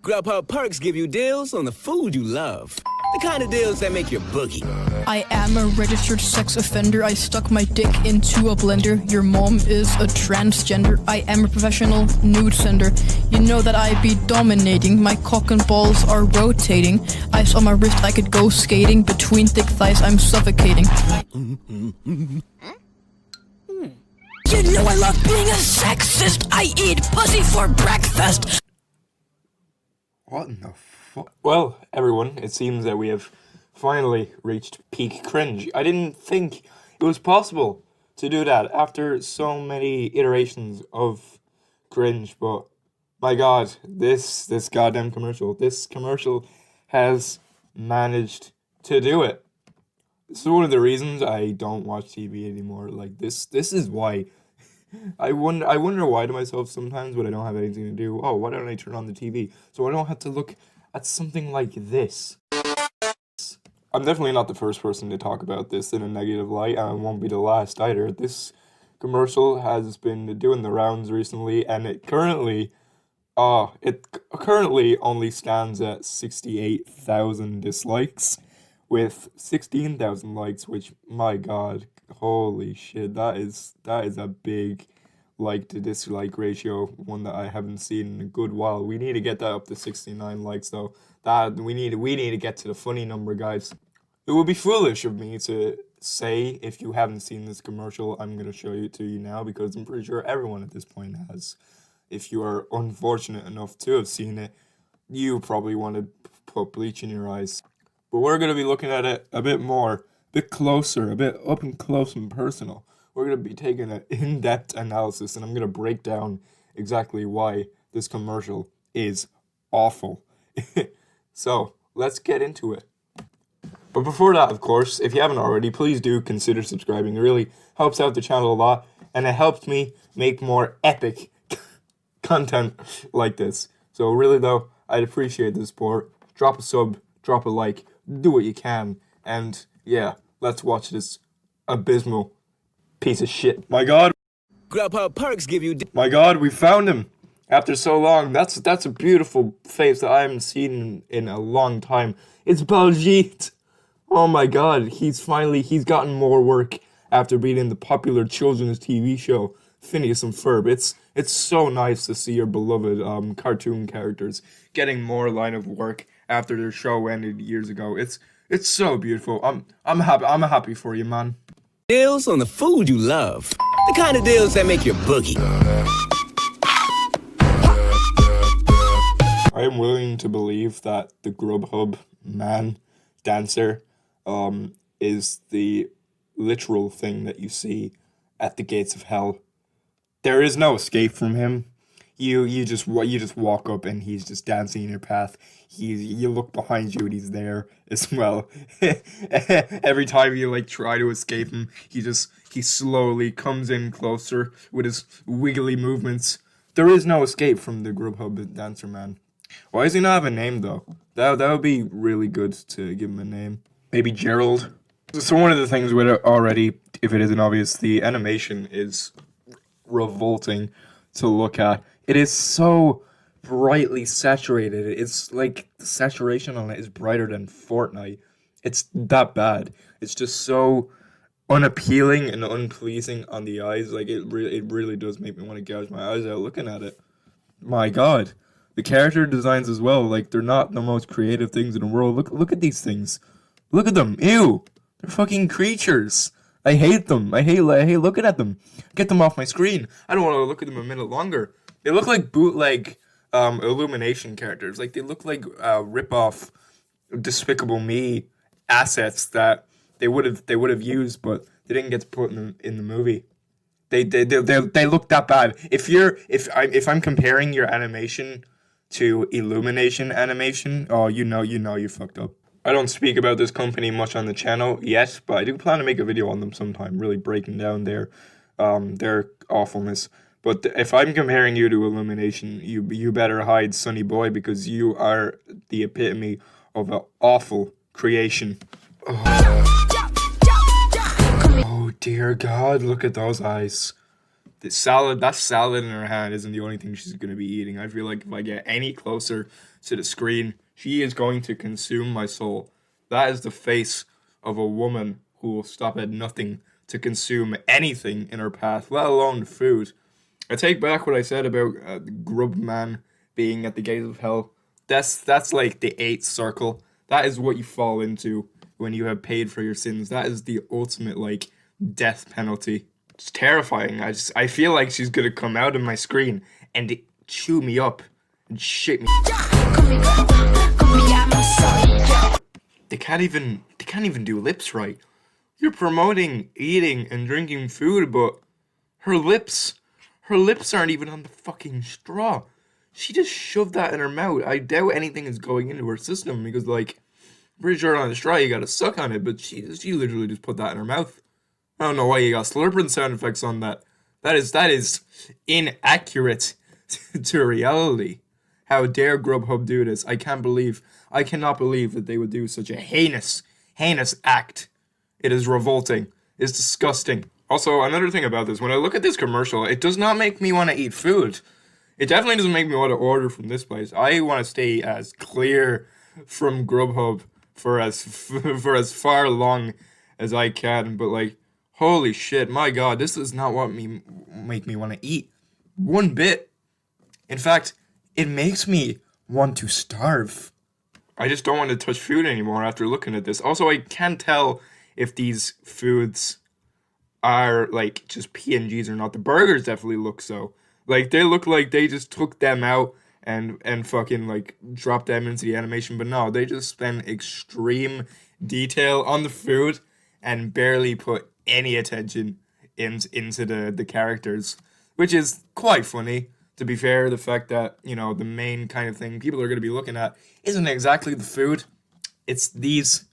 Grubhub perks give you deals on the food you love. The kind of deals that make your boogie. I am a registered sex offender. I stuck my dick into a blender. Your mom is a transgender. I am a professional nude sender. You know that I be dominating. My cock and balls are rotating. Ice on my wrist, I could go skating. Between thick thighs, I'm suffocating. You know I love being a sexist. I eat pussy for breakfast. What in the fuck? Well, everyone, it seems that we have finally reached peak cringe. I didn't think it was possible to do that after so many iterations of cringe, but my god, this goddamn commercial, has managed to do it. This is one of the reasons I don't watch TV anymore. Like, this is why. I wonder why to myself sometimes when I don't have anything to do. Oh, why don't I turn on the TV? So I don't have to look at something like this. I'm definitely not the first person to talk about this in a negative light, and I won't be the last either. This commercial has been doing the rounds recently, and it currently only stands at 68,000 dislikes, with 16,000 likes, which, my god, holy shit, that is a big like to dislike ratio, one that I haven't seen in a good while. We need to get that up to 69 likes though. That we need to get to the funny number, guys. It would be foolish of me to say, if you haven't seen this commercial, I'm going to show it to you now, because I'm pretty sure everyone at this point has. If you are unfortunate enough to have seen it, you probably want to put bleach in your eyes. But we're going to be looking at it a bit more, a bit closer, a bit up and close and personal. We're going to be taking an in-depth analysis, and I'm going to break down exactly why this commercial is awful. So, let's get into it. But before that, of course, if you haven't already, please do consider subscribing. It really helps out the channel a lot, and it helps me make more epic content like this. So really though, I'd appreciate the support. Drop a sub, drop a like, do what you can, and yeah, let's watch this abysmal piece of shit. My god. Grubhub perks give you... My god, we found him! After so long, that's a beautiful face that I haven't seen in a long time. It's Baljeet! Oh my god, he's gotten more work after being in the popular children's TV show, Phineas and Ferb. It's so nice to see your beloved cartoon characters getting more line of work after their show ended years ago. It's so beautiful. I'm happy for you, man. Deals on the food you love. The kind of deals that make your boogie. I am willing to believe that the Grubhub man dancer is the literal thing that you see at the gates of hell. There is no escape from him. You just walk up and he's just dancing in your path. You look behind you and he's there as well. Every time you like try to escape him, he slowly comes in closer with his wiggly movements. There is no escape from the Grubhub dancer man. Why does he not have a name though? That would be really good to give him a name. Maybe Gerald. So one of the things with it already, if it isn't obvious, the animation is revolting to look at. It is so brightly saturated. It's like the saturation on it is brighter than Fortnite. It's that bad. It's just so unappealing and unpleasing on the eyes. Like it really does make me want to gouge my eyes out looking at it. My god. The character designs as well, like they're not the most creative things in the world. Look at these things. Look at them. Ew. They're fucking creatures. I hate them. I hate looking at them. Get them off my screen. I don't want to look at them a minute longer. They look like bootleg Illumination characters. Like they look like rip-off Despicable Me assets that they would have used, but they didn't get to put in the movie. They look that bad. If I'm comparing your animation to Illumination animation, oh you know you fucked up. I don't speak about this company much on the channel yet, but I do plan to make a video on them sometime, really breaking down their awfulness. But if I'm comparing you to Illumination, you better hide, Sonny Boy, because you are the epitome of an awful creation. Oh dear God, look at those eyes. that salad in her hand isn't the only thing she's going to be eating. I feel like if I get any closer to the screen, she is going to consume my soul. That is the face of a woman who will stop at nothing to consume anything in her path, let alone food. I take back what I said about the grub man being at the gates of hell. That's like the 8th circle. That is what you fall into when you have paid for your sins. That is the ultimate, like, death penalty. It's terrifying. I feel like she's gonna come out of my screen and chew me up and shit me. They can't even do lips right. You're promoting eating and drinking food, but her lips aren't even on the fucking straw. She just shoved that in her mouth. I doubt anything is going into her system because, like, I'm pretty sure on the straw you gotta suck on it, but she literally just put that in her mouth. I don't know why you got slurping sound effects on that. That is inaccurate to reality. How dare Grubhub do this? I cannot believe that they would do such a heinous act. It is revolting. It's disgusting. Also, another thing about this, when I look at this commercial, it does not make me want to eat food. It definitely doesn't make me want to order from this place. I want to stay as clear from Grubhub for as far along as I can, but like, holy shit, my god, this does not make me want to eat one bit. In fact, it makes me want to starve. I just don't want to touch food anymore after looking at this. Also, I can't tell if these foods are like just PNGs or not. The burgers definitely look so. Like, they look like they just took them out and fucking like dropped them into the animation, but no, they just spent extreme detail on the food and barely put any attention into the characters, which is quite funny. To be fair, the fact that, you know, the main kind of thing people are going to be looking at isn't exactly the food. It's these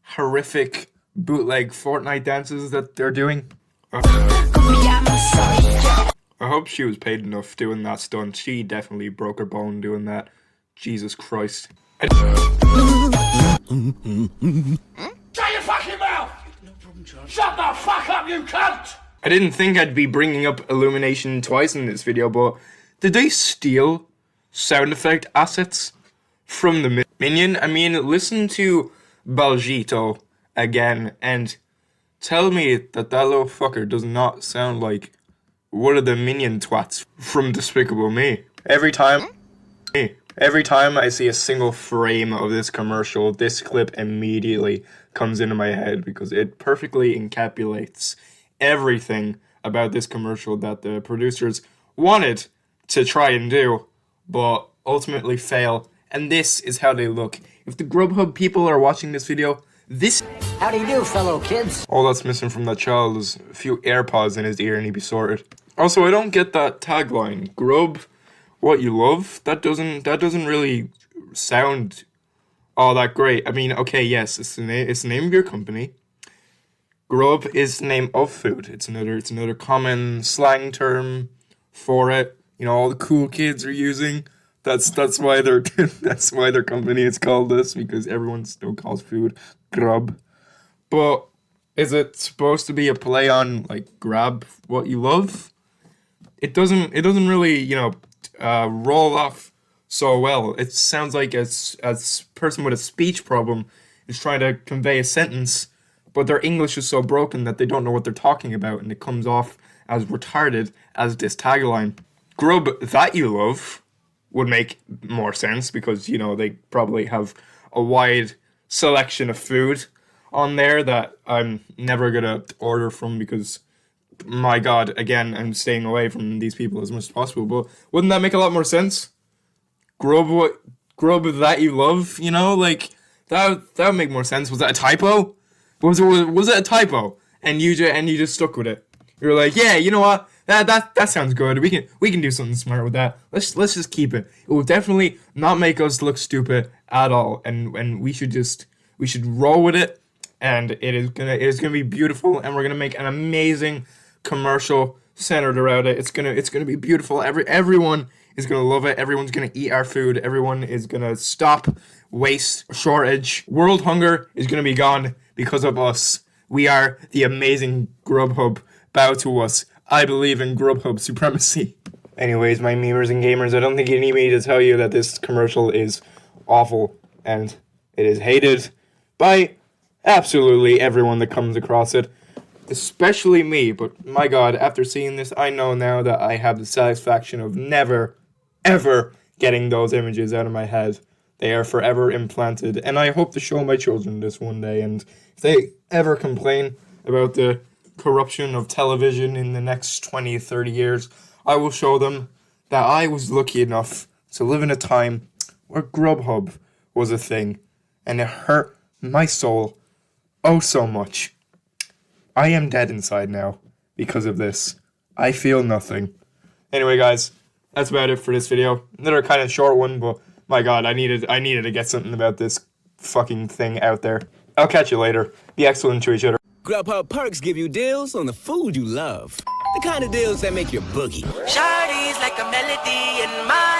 horrific bootleg Fortnite dances that they're doing. I hope she was paid enough doing that stunt. She definitely broke her bone doing that. Jesus Christ. Shut your fucking mouth! No problem, Charlie. Shut the fuck up, you cunt! I didn't think I'd be bringing up Illumination twice in this video, but did they steal sound effect assets from the Minion? I mean, listen to Balgito again and tell me that little fucker does not sound like one of the Minion twats from Despicable Me. Every time I see a single frame of this commercial, this clip immediately comes into my head because it perfectly encapsulates everything about this commercial that the producers wanted to try and do, but ultimately fail. And this is how they look. If the Grubhub people are watching this video, this... How do you do, fellow kids? All that's missing from that child is a few AirPods in his ear and he'd be sorted. Also, I don't get that tagline. Grub what you love? That doesn't really sound all that great. I mean, okay, yes, it's the name of your company. Grub is the name of food. It's another common slang term for it. You know, all the cool kids are using. That's why their company is called this, because everyone still calls food grub. But is it supposed to be a play on like grab what you love? It doesn't really, you know, roll off so well. It sounds like a person with a speech problem is trying to convey a sentence, but their English is so broken that they don't know what they're talking about, and it comes off as retarded as this tagline. Grub that you love would make more sense because, you know, they probably have a wide selection of food on there that I'm never gonna order from because, my god, again, I'm staying away from these people as much as possible. But wouldn't that make a lot more sense? Grub that you love, you know, like that would make more sense. Was that a typo? Was it a typo? And you just stuck with it. You're like, yeah, you know what? That sounds good. We can do something smart with that. Let's just keep it. It will definitely not make us look stupid at all. And we should roll with it. And it is gonna be beautiful. And we're gonna make an amazing commercial centered around it. It's gonna be beautiful. Everyone is gonna love it. Everyone's gonna eat our food. Everyone is gonna stop waste, shortage. World hunger is gonna be gone because of us. We are the amazing Grubhub. Bow to us. I believe in Grubhub supremacy. Anyways, my memers and gamers, I don't think you need me to tell you that this commercial is awful, and it is hated by absolutely everyone that comes across it, especially me. But my god, after seeing this, I know now that I have the satisfaction of never, ever getting those images out of my head. They are forever implanted, and I hope to show my children this one day, and if they ever complain about the corruption of television in the next 20, 30 years, I will show them that I was lucky enough to live in a time where Grubhub was a thing, and it hurt my soul oh so much. I am dead inside now because of this. I feel nothing. Anyway, guys, that's about it for this video. Another kind of short one, but my god, I needed to get something about this fucking thing out there. I'll catch you later. Be excellent to each other. Grubhub perks give you deals on the food you love. The kind of deals that make your boogie. Shawty's like a melody in my